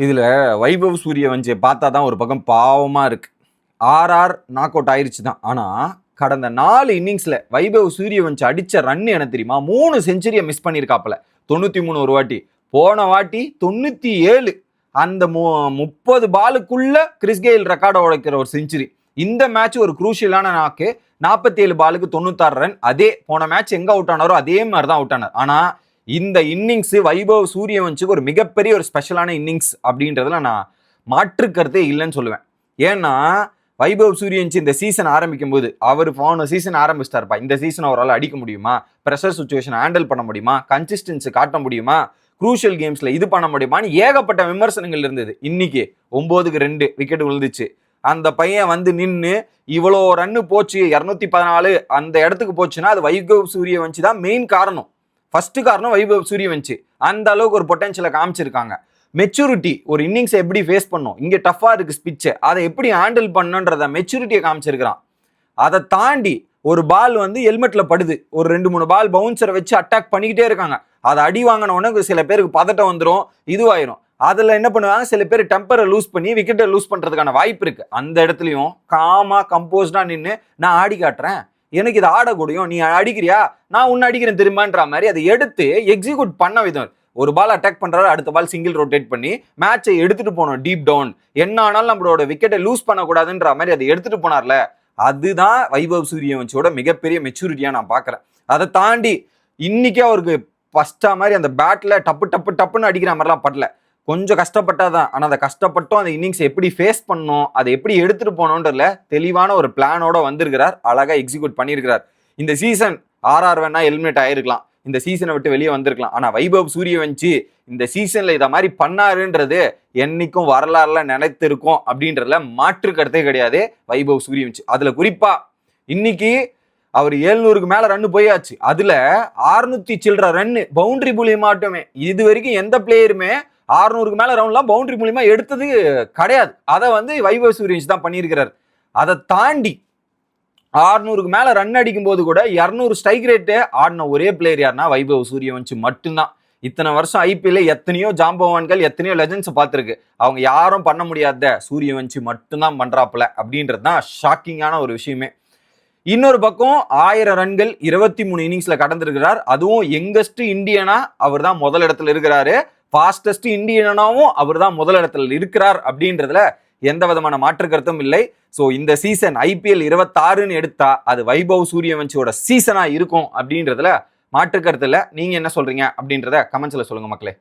இதில் வைபவ் சூரியவன்சியை பார்த்தா தான் ஒரு பக்கம் பாவமாக இருக்குது. ஆர்ஆர் நாக் அவுட் ஆயிடுச்சு தான். ஆனால் கடந்த 4 இன்னிங்ஸில் வைபவ் சூரியவன்சி அடித்த ரன் என்ன தெரியுமா? 3 செஞ்சுரியை மிஸ் பண்ணியிருக்காப்புல. 93 ஒரு வாட்டி, போன வாட்டி 97. அந்த 30 பாலுக்குள்ள கிறிஸ் கெயில் ரெக்கார்டை உடைக்கிற ஒரு செஞ்சுரி. இந்த மேட்ச் ஒரு குரூஷியலான நாக்கு. 47 பாலுக்கு 96 ரன். அதே போன மேட்ச் எங்க அவுட் ஆனாரோ அதே மாதிரி தான் அவுட் ஆனார். ஆனா இந்த இன்னிங்ஸ் வைபவ் சூரியவன்சிக்கு ஒரு மிகப்பெரிய ஒரு ஸ்பெஷலான இன்னிங்ஸ் அப்படின்றதுல நான் மாற்று கருத்தே இல்லைன்னு சொல்லுவேன். ஏன்னா வைபவ் சூரியவன்சி இந்த சீசன் ஆரம்பிக்கும் போது அவர் போன சீசன் ஆரம்பிச்சிட்டாருப்பா. இந்த சீசன் அவரால் அடிக்க முடியுமா? ப்ரெஷர் சுச்சுவேஷன் ஹேண்டில் பண்ண முடியுமா? கன்சிஸ்டன்சி காட்ட முடியுமா? குரூஷியல் கேம்ஸ்ல இது பண்ண முடியுமான்னு ஏகப்பட்ட விமர்சனங்கள் இருந்தது. இன்னைக்கு 9க்கு 2 விக்கெட் விழுந்துச்சு. அந்த பையன் வந்து நின்று இவ்வளோ ரன்னு போச்சு, 214 அந்த இடத்துக்கு போச்சுன்னா அது வைபவ் சூரியவன்சி தான் மெயின் காரணம். ஃபர்ஸ்ட் காரணம் வைபவ் சூரியவன்சி. அந்த அளவுக்கு ஒரு பொட்டன்ஷியலை காமிச்சிருக்காங்க. மெச்சூரிட்டி, ஒரு இன்னிங்ஸை எப்படி ஃபேஸ் பண்ணும், இங்கே டஃப்பாக இருக்கு ஸ்பிட்சு, அதை எப்படி ஹேண்டில் பண்ணுன்றத மெச்சூரிட்டியை காமிச்சிருக்கிறான். அதை தாண்டி ஒரு பால் வந்து ஹெல்மெட்டில் படுது, ஒரு 2-3 பால் பவுன்சரை வச்சு அட்டாக் பண்ணிக்கிட்டே இருக்காங்க. அதை அடி வாங்கின உடனே சில பேருக்கு பதட்டம் வந்துடும், இதுவாயிரும். அதில் என்ன பண்ணுவாங்க, சில பேர் டெம்பரை லூஸ் பண்ணி விக்கெட்டை லூஸ் பண்ணுறதுக்கான வாய்ப்பு இருக்குது. அந்த இடத்துலையும் காமாக கம்போஸ்டாக நின்று நான் ஆடி காட்டுறேன், எனக்கு இதை ஆடக்கூடியும், நீ அடிக்கிறியா, நான் உன்னை அடிக்கிறேன் திரும்பன்ற மாதிரி அதை எடுத்து எக்ஸிக்யூட் பண்ண விதம். ஒரு பால் அட்டாக் பண்றாரு, அடுத்த பால் சிங்கிள் ரொட்டேட் பண்ணி மேட்சை எடுத்துட்டு போனோம் டீப் டவுன். என்ன ஆனாலும் நம்மளோட விக்கெட்டை லூஸ் பண்ணக்கூடாதுன்ற மாதிரி அதை எடுத்துட்டு போனார்ல, அதுதான் வைபவ் சூரியவன்சியோட மிகப்பெரிய மெச்சூரிட்டியா நான் பாக்குறேன். அதை தாண்டி இன்னைக்கே அவருக்கு ஃபர்ஸ்டா மாதிரி அந்த பேட்ல டப்பு டப்பு டப்புன்னு அடிக்கிற மாதிரிலாம் படல. கொஞ்சம் கஷ்டப்பட்டாதான். ஆனால் அந்த கஷ்டப்பட்டும் அந்த இன்னிங்ஸ் எப்படி ஃபேஸ் பண்ணணும், அதை எப்படி எடுத்துட்டு போனோன்றதுல தெளிவான ஒரு பிளானோட வந்திருக்கிறார். அழகா எக்ஸிக்யூட் பண்ணியிருக்கிறார். இந்த சீசன் ஆர்ஆர் வேணா எலிமினேட் ஆயிருக்கலாம், இந்த சீசனை விட்டு வெளியே வந்திருக்கலாம். ஆனா வைபவ் சூரியவன்சி இந்த சீசன்ல இதை மாதிரி பண்ணாருன்றது என்னைக்கும் வரலாறுல நினைத்திருக்கும் அப்படின்றதுல மாற்று கருத்தே கிடையாது வைபவ் சூரியவன்சி. அதுல குறிப்பா இன்னைக்கு அவர் 700க்கு மேல ரன்னு போயாச்சு. அதுல 600 சில்லற ரன்னு பவுண்டரி மூலியமாட்டுமே. இது வரைக்கும் எந்த பிளேயருமே 600க்கு மேல ரவுண்ட்லாம் பவுண்டரி மூலியமா எடுத்தது கிடையாது. அதை வந்து வைபவ் சூரியவன்சி தான் பண்ணியிருக்கிறார். அதை தாண்டி 600க்கு மேல ரன் அடிக்கும் போது கூட 200 ஸ்ட்ரைக் ரேட்டு ஆடின ஒரே பிளேயர் யாருன்னா வைபவ் சூரியவன்சி மட்டும்தான். இத்தனை வருஷம் ஐபிஎல்ல எத்தனையோ ஜாம்பவான்கள் எத்தனையோ லெஜண்ட்ஸ் பார்த்துருக்கு, அவங்க யாரும் பண்ண முடியாத சூரியவன்சி மட்டும்தான் பண்றாப்புல அப்படின்றது தான் ஷாக்கிங்கான ஒரு விஷயமே. இன்னொரு பக்கம் 1000 ரன்கள் 23 இன்னிங்ஸ்ல கடந்திருக்கிறார். அதுவும் யங்கஸ்ட் இந்தியனா அவர் தான் முதல் இடத்துல இருக்கிறாரு. ஃபாஸ்டஸ்ட் இந்தியனாவும் அவர் தான் முதல் இடத்துல இருக்கிறார் அப்படின்றதுல எந்த விதமான மாற்று கருத்தும் இல்லை. ஸோ இந்த சீசன் ஐபிஎல் 26ன்னு எடுத்தா அது வைபவ் சூரியவன்சியோட சீசனா இருக்கும் அப்படின்றதுல மாற்று கருத்து இல்லை. நீங்க என்ன சொல்றீங்க அப்படின்றத கமெண்ட்ஸ்ல சொல்லுங்க மக்களே.